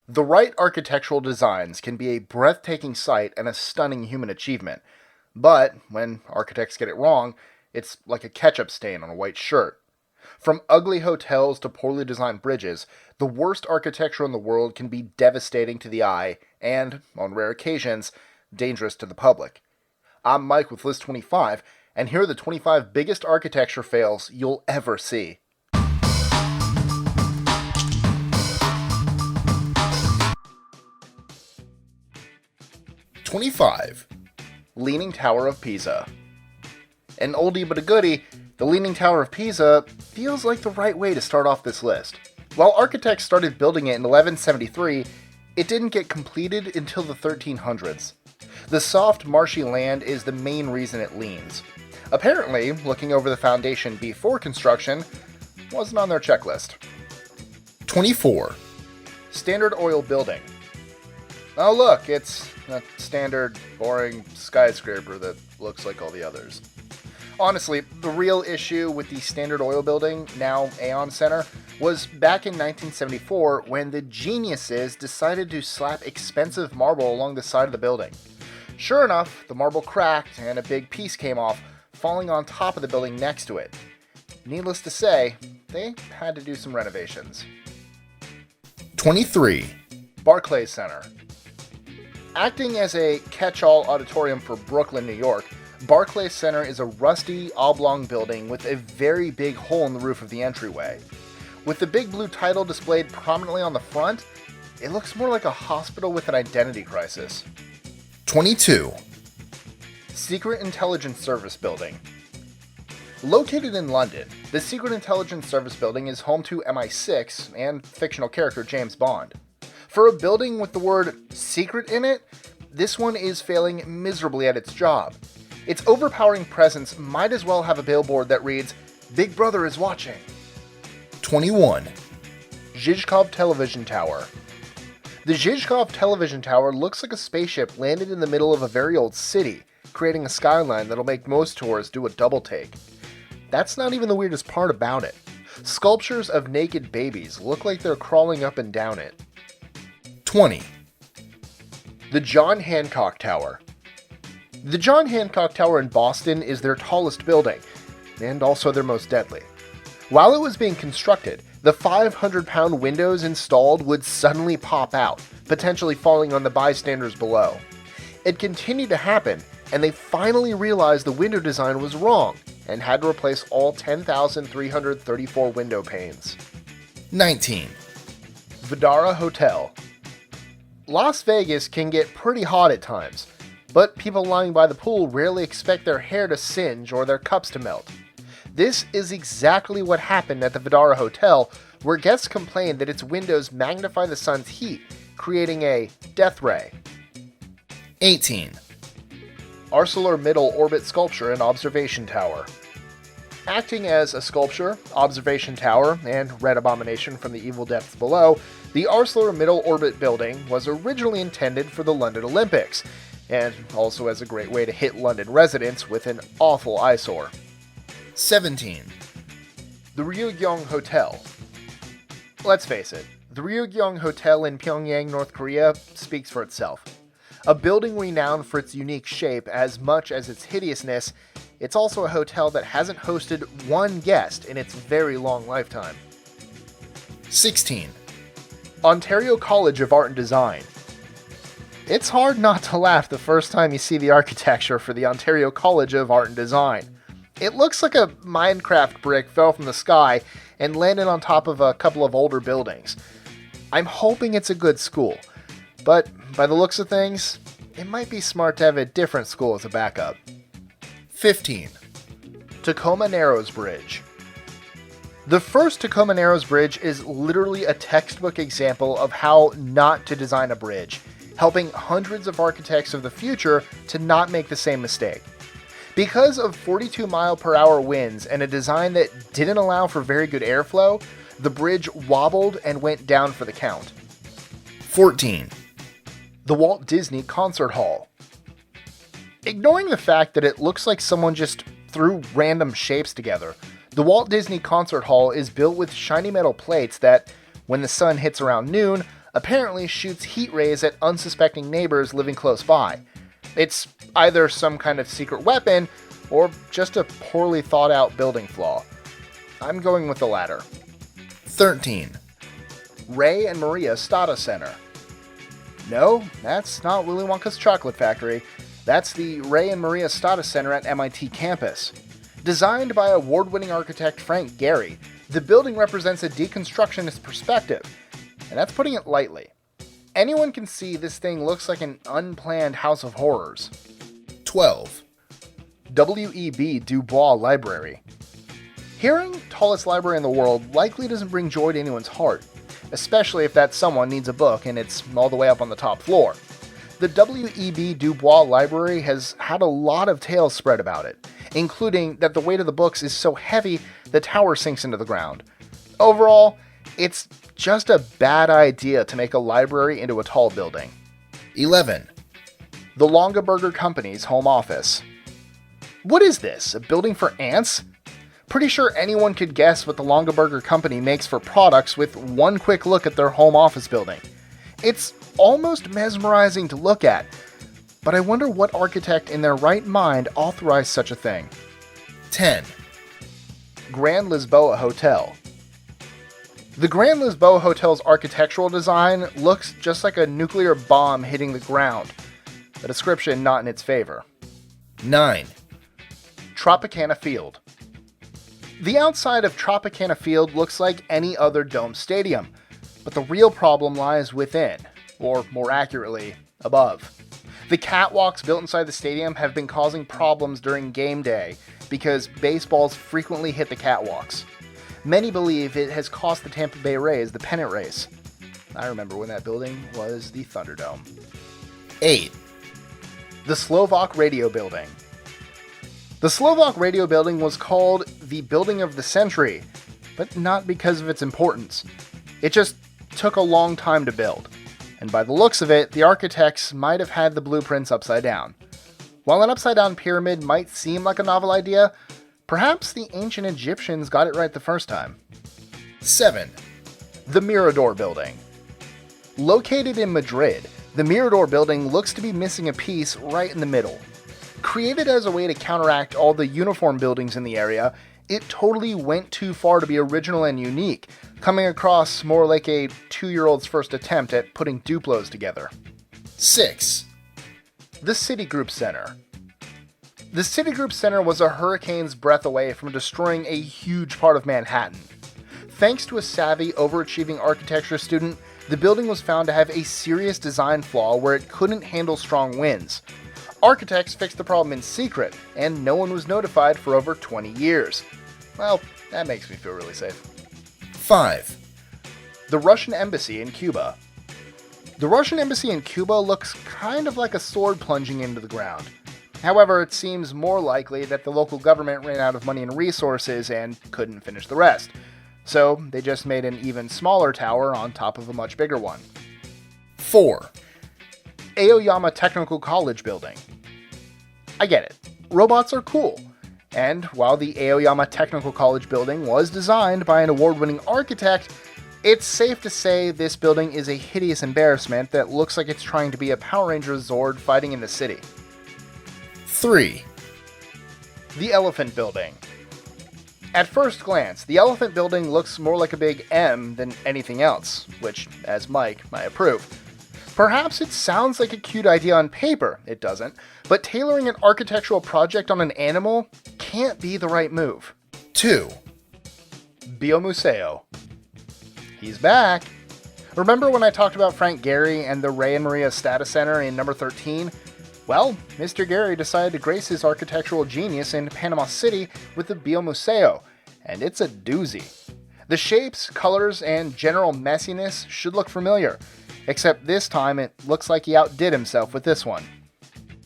The right architectural designs can be a breathtaking sight and a stunning human achievement. But when architects get it wrong, it's like a ketchup stain on a white shirt. From ugly hotels to poorly designed bridges, the worst architecture in the world can be devastating to the eye and, on rare occasions, dangerous to the public. I'm Mike with List 25, and here are the 25 biggest architecture fails you'll ever see. 25. Leaning Tower of Pisa. An oldie but a goodie, the Leaning Tower of Pisa feels like the right way to start off this list. While architects started building it in 1173, it didn't get completed until the 1300s. The soft, marshy land is the main reason it leans. Apparently, looking over the foundation before construction wasn't on their checklist. 24. Standard Oil Building. Oh look, it's a standard, boring skyscraper that looks like all the others. Honestly, the real issue with the Standard Oil Building, now Aon Center, was back in 1974 when the geniuses decided to slap expensive marble along the side of the building. Sure enough, the marble cracked and a big piece came off, falling on top of the building next to it. Needless to say, they had to do some renovations. 23. Barclays Center. Acting as a catch-all auditorium for Brooklyn, New York, Barclays Center is a rusty, oblong building with a very big hole in the roof of the entryway. With the big blue title displayed prominently on the front, it looks more like a hospital with an identity crisis. 22. Secret Intelligence Service Building. Located in London, the Secret Intelligence Service Building is home to MI6 and fictional character James Bond. For a building with the word secret in it, this one is failing miserably at its job. Its overpowering presence might as well have a billboard that reads, "Big Brother is watching." 21. Zhizkov Television Tower. The Zhizkov Television Tower looks like a spaceship landed in the middle of a very old city, creating a skyline that'll make most tourists do a double take. That's not even the weirdest part about it. Sculptures of naked babies look like they're crawling up and down it. 20. The John Hancock Tower. The John Hancock Tower in Boston is their tallest building, and also their most deadly. While it was being constructed, the 500-pound windows installed would suddenly pop out, potentially falling on the bystanders below. It continued to happen, and they finally realized the window design was wrong, and had to replace all 10,334 window panes. 19. Vdara Hotel. Las Vegas can get pretty hot at times, but people lying by the pool rarely expect their hair to singe or their cups to melt. This is exactly what happened at the Vdara Hotel, where guests complained that its windows magnify the sun's heat, creating a death ray. 18. ArcelorMittal Orbit Sculpture and Observation Tower. Acting as a sculpture, observation tower, and red abomination from the evil depths below, the ArcelorMittal Orbit building was originally intended for the London Olympics, and also as a great way to hit London residents with an awful eyesore. 17. The Ryugyong Hotel. Let's face it, the Ryugyong Hotel in Pyongyang, North Korea speaks for itself. A building renowned for its unique shape as much as its hideousness, it's also a hotel that hasn't hosted one guest in its very long lifetime. 16. Ontario College of Art and Design. It's hard not to laugh the first time you see the architecture for the Ontario College of Art and Design. It looks like a Minecraft brick fell from the sky and landed on top of a couple of older buildings. I'm hoping it's a good school, but by the looks of things, it might be smart to have a different school as a backup. 15. Tacoma Narrows Bridge. The first Tacoma Narrows Bridge is literally a textbook example of how not to design a bridge, helping hundreds of architects of the future to not make the same mistake. Because of 42-mile-per-hour winds and a design that didn't allow for very good airflow, the bridge wobbled and went down for the count. 14. The Walt Disney Concert Hall. Ignoring the fact that it looks like someone just threw random shapes together, the Walt Disney Concert Hall is built with shiny metal plates that, when the sun hits around noon, apparently shoots heat rays at unsuspecting neighbors living close by. It's either some kind of secret weapon or just a poorly thought out building flaw. I'm going with the latter. 13. Ray and Maria Stata Center. No, that's not Willy Wonka's chocolate factory. That's the Ray and Maria Stata Center at MIT campus. Designed by award-winning architect Frank Gehry, the building represents a deconstructionist perspective, and that's putting it lightly. Anyone can see this thing looks like an unplanned house of horrors. 12. W.E.B. Bois Library. Hearing tallest library in the world likely doesn't bring joy to anyone's heart, especially if that someone needs a book and it's all the way up on the top floor. The W.E.B. Bois Library has had a lot of tales spread about it, including that the weight of the books is so heavy the tower sinks into the ground. Overall, it's just a bad idea to make a library into a tall building. 11. The Longaberger Company's home office. What is this, a building for ants? Pretty sure anyone could guess what the Longaberger Company makes for products with one quick look at their home office building. It's almost mesmerizing to look at, but I wonder what architect in their right mind authorized such a thing. 10. Grand Lisboa Hotel. The Grand Lisboa Hotel's architectural design looks just like a nuclear bomb hitting the ground, a description not in its favor. 9. Tropicana Field. The outside of Tropicana Field looks like any other domed stadium, but the real problem lies within, or more accurately, above. The catwalks built inside the stadium have been causing problems during game day because baseballs frequently hit the catwalks. Many believe it has cost the Tampa Bay Rays the pennant race. I remember when that building was the Thunderdome. 8. The Slovak Radio Building. The Slovak Radio Building was called the Building of the Century, but not because of its importance. It just took a long time to build, and by the looks of it, the architects might have had the blueprints upside down. While an upside-down pyramid might seem like a novel idea, perhaps the ancient Egyptians got it right the first time. 7. The Mirador Building. Located in Madrid, the Mirador Building looks to be missing a piece right in the middle. Created as a way to counteract all the uniform buildings in the area, it totally went too far to be original and unique, coming across more like a 2-year-old's first attempt at putting Duplos together. 6. The Citigroup Center. The Citigroup Center was a hurricane's breath away from destroying a huge part of Manhattan. Thanks to a savvy, overachieving architecture student, the building was found to have a serious design flaw where it couldn't handle strong winds. Architects fixed the problem in secret, and no one was notified for over 20 years. Well, that makes me feel really safe. 5. The Russian Embassy in Cuba. The Russian Embassy in Cuba looks kind of like a sword plunging into the ground. However, it seems more likely that the local government ran out of money and resources and couldn't finish the rest. So they just made an even smaller tower on top of a much bigger one. 4. Aoyama Technical College Building. I get it. Robots are cool. And while the Aoyama Technical College building was designed by an award-winning architect, it's safe to say this building is a hideous embarrassment that looks like it's trying to be a Power Rangers Zord fighting in the city. 3. The Elephant Building. At first glance, the Elephant Building looks more like a big M than anything else, which, as Mike, I approve. Perhaps it sounds like a cute idea on paper, it doesn't, but tailoring an architectural project on an animal can't be the right move. 2. Biomuseo. He's back. Remember when I talked about Frank Gehry and the Ray and Maria Stata Center in number 13? Well, Mr. Gehry decided to grace his architectural genius in Panama City with the Biomuseo, and it's a doozy. The shapes, colors, and general messiness should look familiar, except this time it looks like he outdid himself with this one.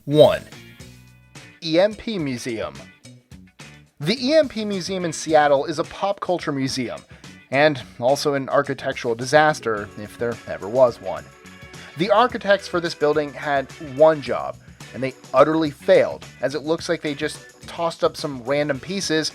1. EMP Museum. The EMP Museum in Seattle is a pop culture museum, and also an architectural disaster, if there ever was one. The architects for this building had one job, and they utterly failed, as it looks like they just tossed up some random pieces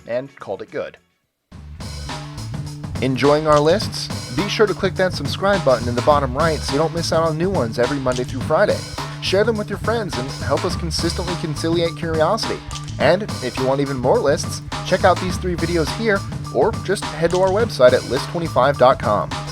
and called it good. Enjoying our lists? Be sure to click that subscribe button in the bottom right so you don't miss out on new ones every Monday through Friday. Share them with your friends and help us consistently conciliate curiosity. And if you want even more lists, check out these 3 videos here or just head to our website at list25.com.